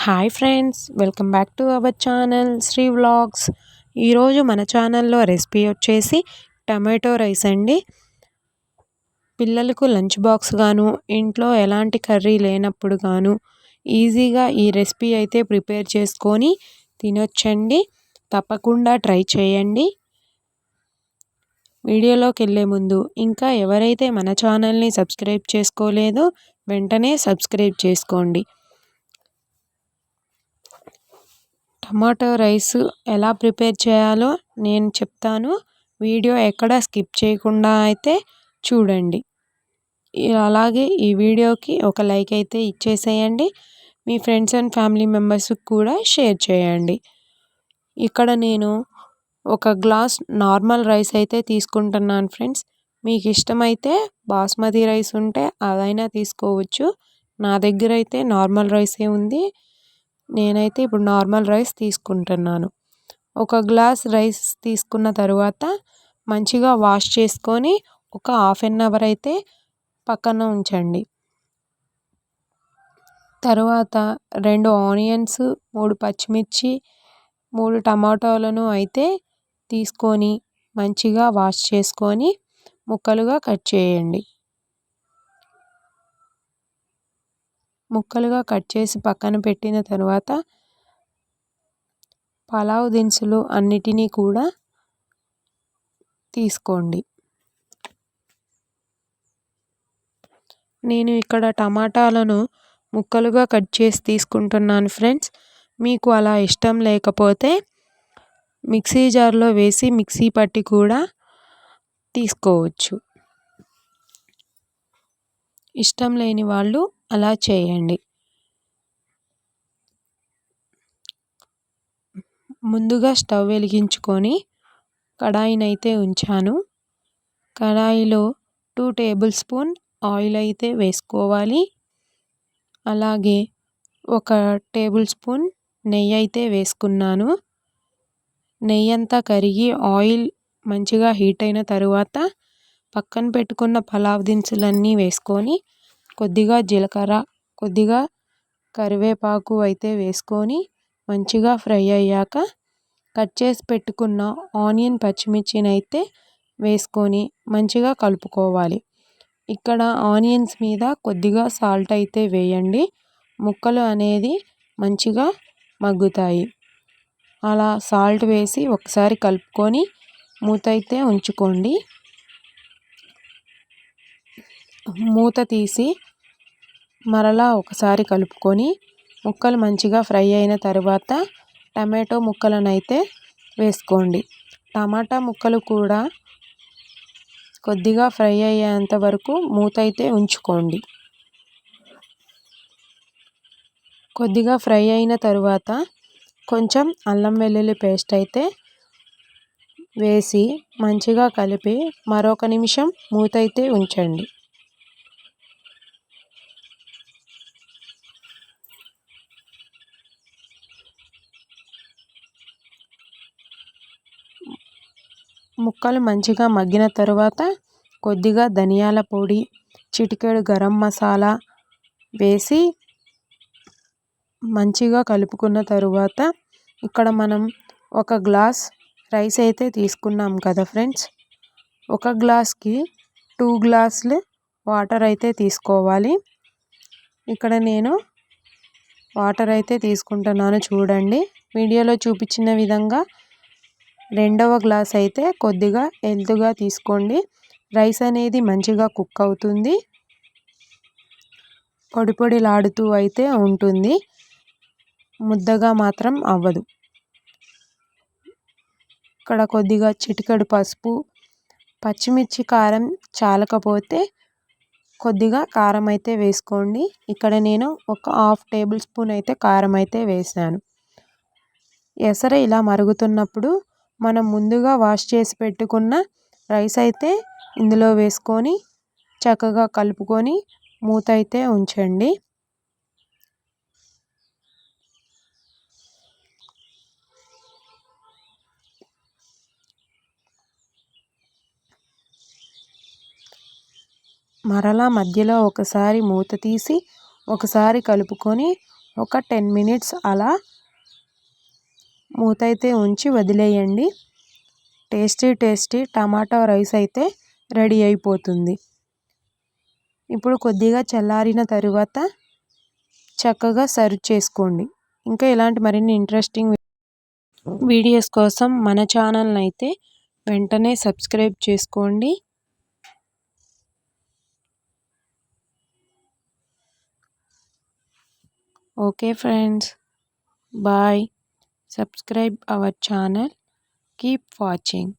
Hi friends, welcome back to our channel Sri vlogs. ఈరోజు మన ఛానల్లో రెసిపీ వచ్చేసి టమాటో రైస్ అండి. పిల్లలకు లంచ్ బాక్స్ గాను, ఇంట్లో ఎలాంటి కర్రీ లేనప్పుడు గాను ఈజీగా ఈ రెసిపీ అయితే ప్రిపేర్ చేసుకొని తినొచ్చండి. తప్పకుండా ట్రై చేయండి. వీడియోలోకి వెళ్ళే ముందు ఇంకా ఎవరైతే మన ఛానల్ని సబ్స్క్రైబ్ చేసుకోలేదో వెంటనే సబ్స్క్రైబ్ చేసుకోండి. టమాటో రైస్ ఎలా ప్రిపేర్ చేయాలో నేను చెప్తాను. వీడియో ఎక్కడ స్కిప్ చేయకుండా అయితే చూడండి. అలాగే ఈ వీడియోకి ఒక లైక్ అయితే ఇచ్చేసేయండి. మీ ఫ్రెండ్స్ అండ్ ఫ్యామిలీ మెంబర్స్కి కూడా షేర్ చేయండి. ఇక్కడ నేను ఒక గ్లాస్ నార్మల్ రైస్ అయితే తీసుకుంటున్నాను ఫ్రెండ్స్. మీకు ఇష్టమైతే బాస్మతి రైస్ ఉంటే అదైనా తీసుకోవచ్చు. నా దగ్గర అయితే నార్మల్ రైసే ఉంది. నేనైతే ఇప్పుడు నార్మల్ రైస్ తీసుకుంటున్నాను. ఒక గ్లాస్ రైస్ తీసుకున్న తర్వాత మంచిగా వాష్ చేసుకొని ఒక హాఫ్ అన్ అవర్ అయితే పక్కన ఉంచండి. తర్వాత 2 ఆనియన్స్, 3 పచ్చిమిర్చి, 3 టమాటాలను అయితే తీసుకొని మంచిగా వాష్ చేసుకొని ముక్కలుగా కట్ చేయండి. ముక్కలుగా కట్ చేసి పక్కన పెట్టిన తర్వాత పలావ్ దినుసులు అన్నిటినీ కూడా తీసుకోండి. నేను ఇక్కడ టమాటాలను ముక్కలుగా కట్ చేసి తీసుకుంటున్నాను ఫ్రెండ్స్. మీకు అలా ఇష్టం లేకపోతే మిక్సీ జార్లో వేసి మిక్సీ పట్టి కూడా తీసుకోవచ్చు. ఇష్టం లేని వాళ్ళు అలా చేయండి. ముందుగా స్టవ్ వెలిగించుకొని కడాయినైతే ఉంచాను. కడాయిలో 2 టేబుల్ స్పూన్ ఆయిల్ అయితే వేసుకోవాలి. అలాగే 1 టేబుల్ స్పూన్ నెయ్యి అయితే వేసుకున్నాను. నెయ్యి అంతా కరిగి ఆయిల్ మంచిగా హీట్ అయిన తరువాత పక్కన పెట్టుకున్న పలావ్ దినుసులన్నీ వేసుకొని కొద్దిగా జీలకర్ర, కొద్దిగా కరివేపాకు అయితే వేసుకొని మంచిగా ఫ్రై అయ్యాక కట్ చేసి పెట్టుకున్న ఆనియన్, పచ్చిమిర్చిని అయితే వేసుకొని మంచిగా కలుపుకోవాలి. ఇక్కడ ఆనియన్స్ మీద కొద్దిగా సాల్ట్ అయితే వేయండి. ముక్కలు అనేది మంచిగా మగ్గుతాయి. అలా సాల్ట్ వేసి ఒకసారి కలుపుకొని మూత అయితే ఉంచుకోండి. మూత తీసి మరలా ఒకసారి కలుపుకొని ముక్కలు మంచిగా ఫ్రై అయిన తర్వాత టమాటో ముక్కలను అయితే వేసుకోండి. టమాటా ముక్కలు కూడా కొద్దిగా ఫ్రై అయ్యేంత వరకు మూత అయితే ఉంచుకోండి. కొద్దిగా ఫ్రై అయిన తరువాత కొంచెం అల్లం వెల్లుల్లి పేస్ట్ అయితే వేసి మంచిగా కలిపి మరొక నిమిషం మూత అయితే ఉంచండి. ముక్కలు మంచిగా మగ్గిన తరువాత కొద్దిగా ధనియాల పొడి, చిటికెడు గరం మసాలా వేసి మంచిగా కలుపుకున్న తరువాత ఇక్కడ మనం 1 గ్లాస్ రైస్ అయితే తీసుకున్నాం కదా ఫ్రెండ్స్. 1 గ్లాస్కి 2 గ్లాసులు వాటర్ అయితే తీసుకోవాలి. ఇక్కడ నేను వాటర్ అయితే తీసుకుంటున్నాను చూడండి. వీడియోలో చూపించిన విధంగా 2వ గ్లాస్ అయితే కొద్దిగా ఎల్తుగా తీసుకోండి. రైస్ అనేది మంచిగా కుక్ అవుతుంది. పొడి పొడిలాడుతూ అయితే ఉంటుంది. ముద్దగా మాత్రం అవ్వదు. ఇక్కడ కొద్దిగా చిటికెడు పసుపు, పచ్చిమిర్చి కారం చాలకపోతే కొద్దిగా కారం అయితే వేసుకోండి. ఇక్కడ నేను ఒక హాఫ్ టేబుల్ స్పూన్ అయితే కారం అయితే వేసాను. ఎసరు ఇలా మరుగుతున్నప్పుడు మనం ముందుగా వాష్ చేసి పెట్టుకున్న రైస్ అయితే ఇందులో వేసుకొని చక్కగా కలుపుకొని మూత అయితే ఉంచండి. మరలా మధ్యలో ఒకసారి మూత తీసి ఒకసారి కలుపుకొని ఒక 10 మినిట్స్ అలా మూత అయితే ఉంచి వదిలేయండి. టేస్టీ టమాటా రైస్ అయితే రెడీ అయిపోతుంది. ఇప్పుడు కొద్దిగా చల్లారిన తరువాత చక్కగా సర్వ్ చేసుకోండి. ఇంకా ఇలాంటి మరిన్ని ఇంట్రెస్టింగ్ వీడియోస్ కోసం మన ఛానల్ని అయితే వెంటనే సబ్స్క్రైబ్ చేసుకోండి. Okay friends, bye. Subscribe our channel. Keep watching.